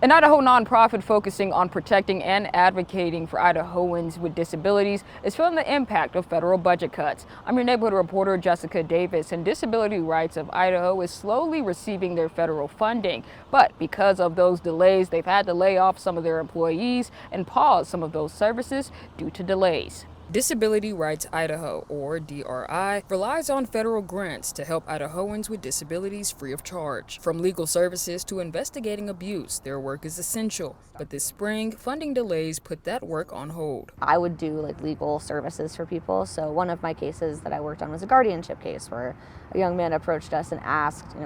An Idaho nonprofit focusing on protecting and advocating for Idahoans with disabilities is feeling the impact of federal budget cuts. I'm your neighborhood reporter, Jessica Davis, and Disability Rights of Idaho is slowly receiving their federal funding. But because of those delays, they've had to lay off some of their employees and pause some of those services due to delays. Disability Rights Idaho, or DRI, relies on federal grants to help Idahoans with disabilities free of charge. From legal services to investigating abuse, their work is essential. But this spring, funding delays put that work on hold. I would do legal services for people. So one of my cases that I worked on was a guardianship case where a young man approached us and asked,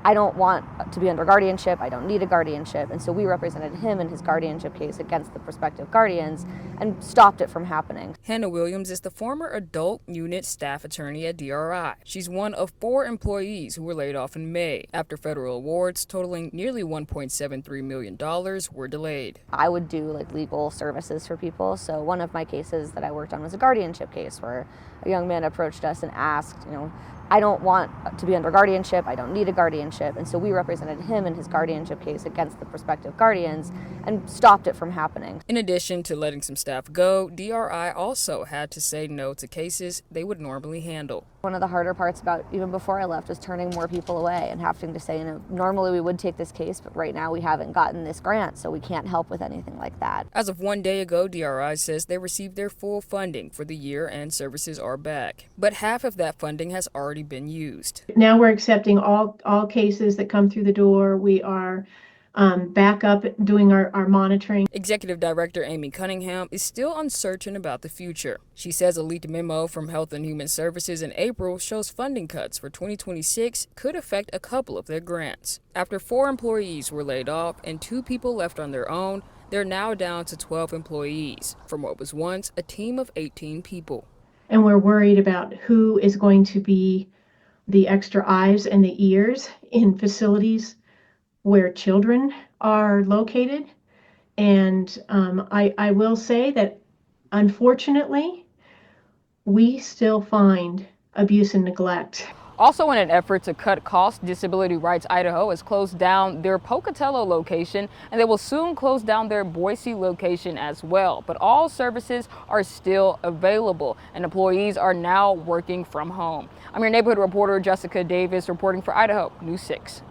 I don't want to be under guardianship, I don't need a guardianship. And so we represented him in his guardianship case against the prospective guardians and stopped it from happening. Hannah Williams is the former adult unit staff attorney at DRI. She's one of 4 employees who were laid off in May after federal awards totaling nearly $1.73 million were delayed. I would do legal services for people. So one of my cases that I worked on was a guardianship case where a young man approached us and asked, I don't want to be under guardianship, I don't need a guardianship. And so we represented him in his guardianship case against the prospective guardians and stopped it from happening. In addition to letting some staff go, DRI also had to say no to cases they would normally handle. One of the harder parts about even before I left was turning more people away and having to say, normally we would take this case, but right now we haven't gotten this grant, so we can't help with anything like that. As of 1 day ago, DRI says they received their full funding for the year and services are back. But half of that funding has already been used. Now we're accepting all cases that come through the door. We are back up doing our monitoring. Executive Director Amy Cunningham is still uncertain about the future. She says a leaked memo from Health and Human Services in April shows funding cuts for 2026 could affect a couple of their grants. After 4 employees were laid off and 2 people left on their own, they're now down to 12 employees from what was once a team of 18 people. And we're worried about who is going to be the extra eyes and the ears in facilities where children are located. And I will say that, unfortunately, we still find abuse and neglect. Also, in an effort to cut costs, Disability Rights Idaho has closed down their Pocatello location, and they will soon close down their Boise location as well. But all services are still available, and employees are now working from home. I'm your neighborhood reporter, Jessica Davis, reporting for Idaho News 6.